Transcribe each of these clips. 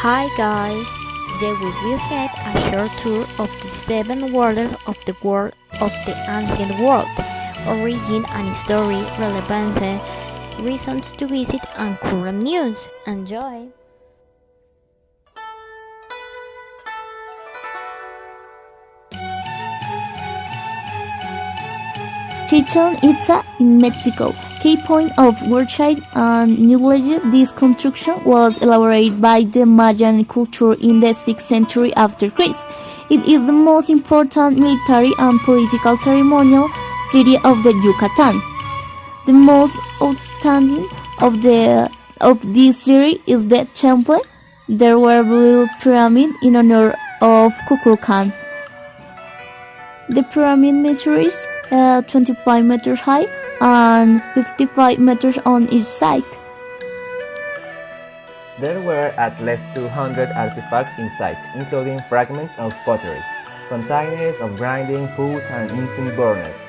Hi guys! Today we will have a short tour of the seven wonders of the world of the ancient world, origin and history, relevance, reasons to visit and current news. Enjoy! Chichen Itza in Mexico. Key point of worship and knowledge, this construction was elaborated by the Mayan culture in the 6th century after Christ. It is the most important military and political ceremonial city of the Yucatan. The most outstanding of this city is the temple. There were built pyramid in honor of Kukulkan. The pyramid measures 25 meters high and 55 meters on each side. There were at least 200 artifacts inside, including fragments of pottery, containers of grinding food, and incense burners.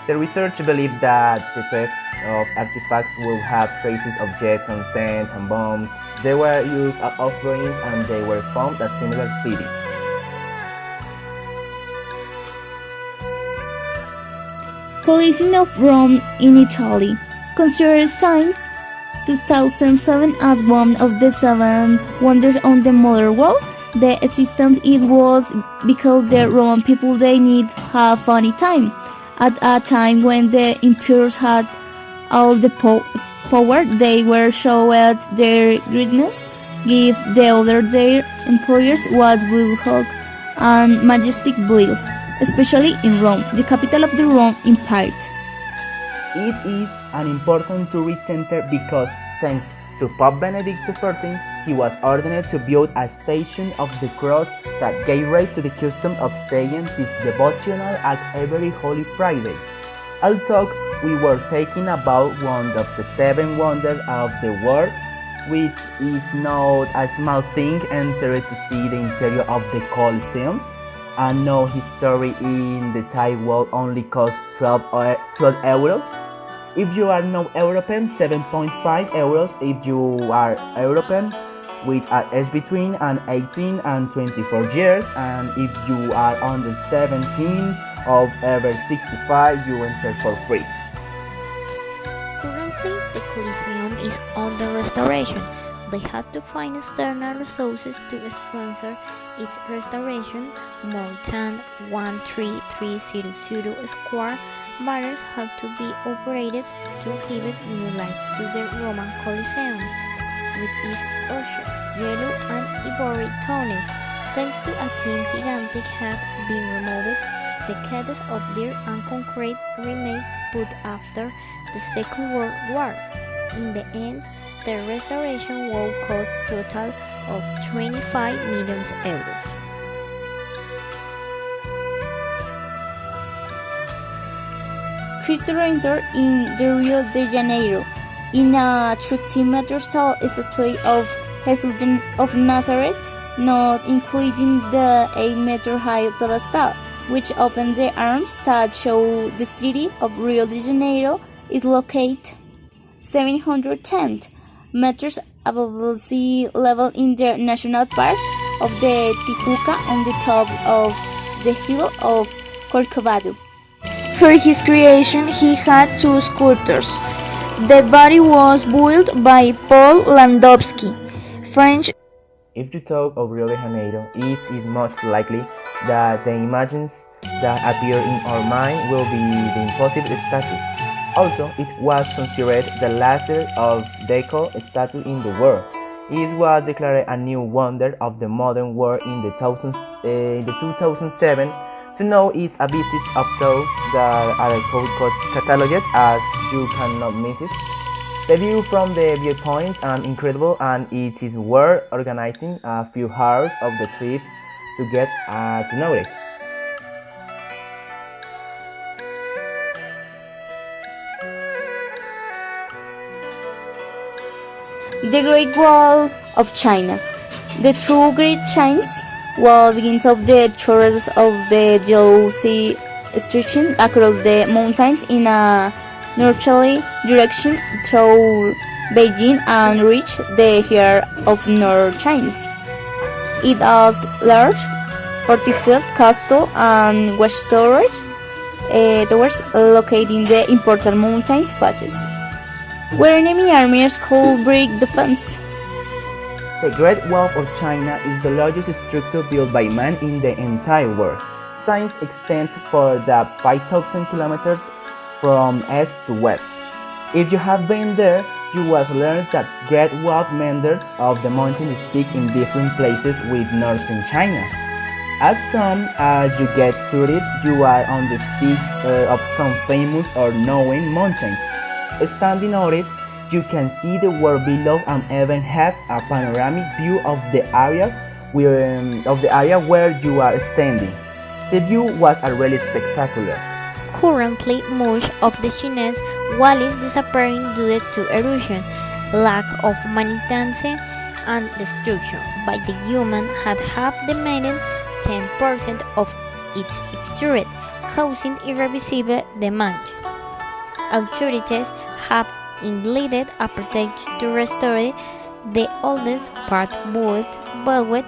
The researchers believed that the texts of artifacts would have traces of jets and sand and bombs. They were used as offerings and they were found at similar cities. Colosseum of Rome in Italy, considered since 2007 as one of the seven wonders on the modern world. The existence it was because the Roman people they need have funny time. At a time when the emperors had all the power, they were showed their greatness, give the other their employers was will hug and majestic builds, especially in Rome, the capital of the Roman Empire. It is an important tourist center because, thanks to Pope Benedict XIV, he was ordered to build a station of the cross that gave rise to the custom of saying his devotional act every Holy Friday. Also, we were talking about one of the seven wonders of the world, which is not a small thing. Entered to see the interior of the Colosseum. And know his story in the Thai world only costs 12 euros. If you are not European, 7.5 euros if you are European with an age between 18 and 24 years, and if you are under 17 or over 65, you enter for free. Currently, the Coliseum is under restoration. They had to find external resources to sponsor its restoration. More than 13300 square meters have to be operated to give new life to the Roman Coliseum, with its orchard, yellow and ivory tones. Thanks to a team gigantic have been removed, decades of dirt and concrete remains put after the Second World War. In the end, the restoration will cost a total of 25 million euros. Cristo Redentor in the Rio de Janeiro, in a 30 meters tall statue of Jesus of Nazareth, not including the 8-meter high pedestal, which opened the arms that show the city of Rio de Janeiro is located 710 meters above sea level in the national park of the Tijuca on the top of the hill of Corcovado. For his creation, he had two sculptors. The body was built by Paul Landowski, French. If you talk of Rio de Janeiro, it is most likely that the images that appear in our mind will be the impossible statues. Also, it was considered the last of Deco statue in the world. It was declared a new wonder of the modern world in the 2007. To know is a visit of those that are cataloged as you cannot miss it. The view from the viewpoints are incredible, and it is worth organizing a few hours of the trip to get to know it. The Great Wall of China. The true Great Chinese Wall begins of the shores of the Yangtze stretching across the mountains in a northerly direction through Beijing and reach the heart of North China. It has large, fortified castle and watchtowers towers located in the important mountain passes, where enemy armies could break defense. The Great Wall of China is the largest structure built by man in the entire world. Science extends for the 5,000 kilometers from east to west. If you have been there, you will learn that Great Wall members of the mountain speak in different places with northern China. As soon as you get to it, you are on the peaks of some famous or known mountains. Standing on it, you can see the world below and even have a panoramic view of the area where you are standing. The view was really spectacular. Currently, much of the Chinese wall is disappearing due to erosion, lack of maintenance, and destruction by the human had half the remaining 10% of its exterior, causing irreversible damage. Authorities have enlisted a project to restore the oldest part built between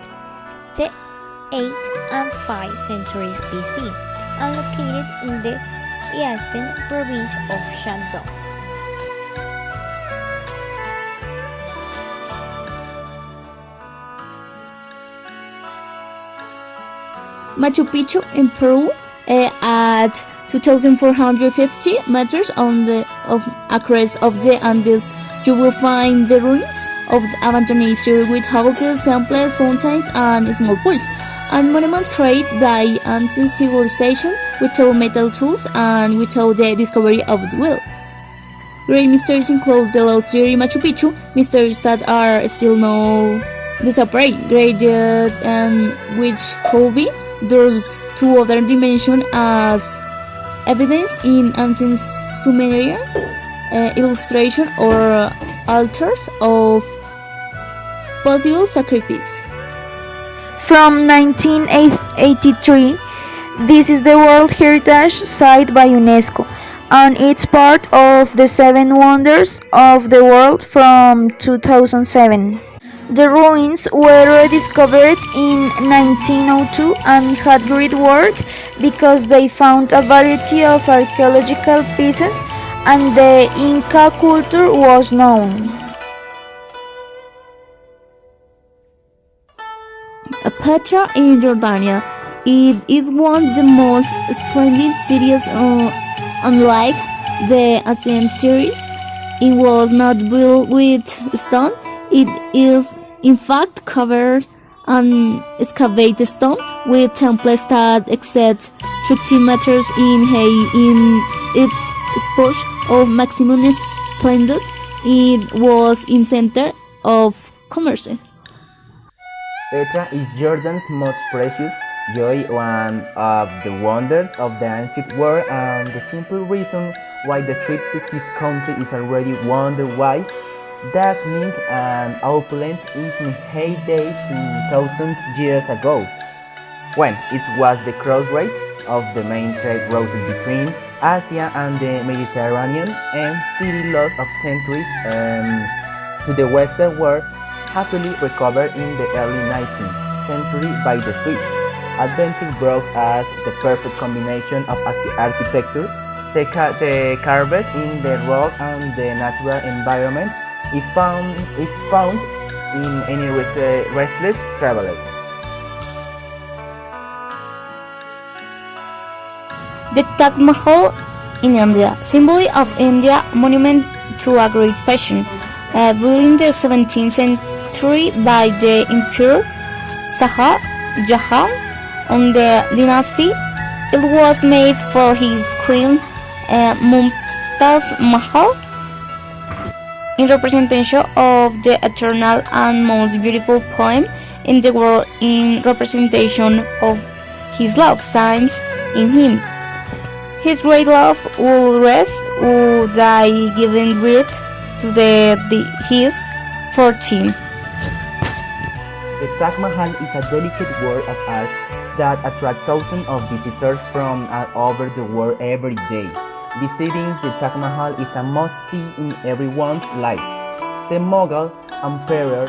the 8th and 5th centuries BC and located in the eastern province of Shandong. Machu Picchu in Peru at 2,450 meters on the crest of the Andes, you will find the ruins of the abandoned city with houses, temples, fountains, and small pools. A monument created by ancient civilization without metal tools and without the discovery of the wheel. Great mysteries include the lost city Machu Picchu, mysteries that are still not disappeared, and which could be those two other dimensions as evidence in ancient Sumerian illustration or altars of possible sacrifice. From 1983, this is the World Heritage Site by UNESCO, and it's part of the Seven Wonders of the World from 2007. The ruins were rediscovered in 1902 and had great work because they found a variety of archaeological pieces and the Inca culture was known. Petra in Jordania. It is one of the most splendid cities unlike the ancient cities. It was not built with stone. It is in fact covered in excavated stone with temples that exceed 30 meters in height. In its spurt of maximum splendor, it was in center of commerce. Petra is Jordan's most precious joy, one of the wonders of the ancient world, and the simple reason why the trip to this country is already wonder why dazzling and opulent is in heyday 2,000 years ago, when it was the crossroad of the main trade route between Asia and the Mediterranean, and city lost of centuries to the Western world, happily recovered in the early 19th century by the Swiss. Adventure brought us the perfect combination of architecture, the carved in the rock and the natural environment. It's found in any restless traveler. The Taj Mahal in India, symbol of India, monument to a great passion, built in the 17th century by the Emperor Shah Jahan on the dynasty. It was made for his queen Mumtaz Mahal in representation of the eternal and most beautiful poem in the world, in representation of his love signs in him. His great love will rest, will die, giving birth to his 14. The Taj Mahal is a delicate work of art that attracts thousands of visitors from all over the world every day. Visiting the Taj Mahal is a must-see in everyone's life. The Mughal emperor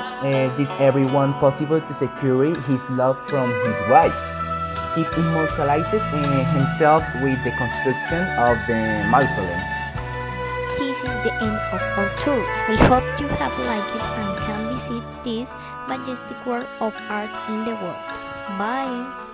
did everyone possible to secure his love from his wife. He immortalized himself with the construction of the mausoleum. This is the end of our tour. We hope you have liked it and can visit this majestic work of art in the world. Bye!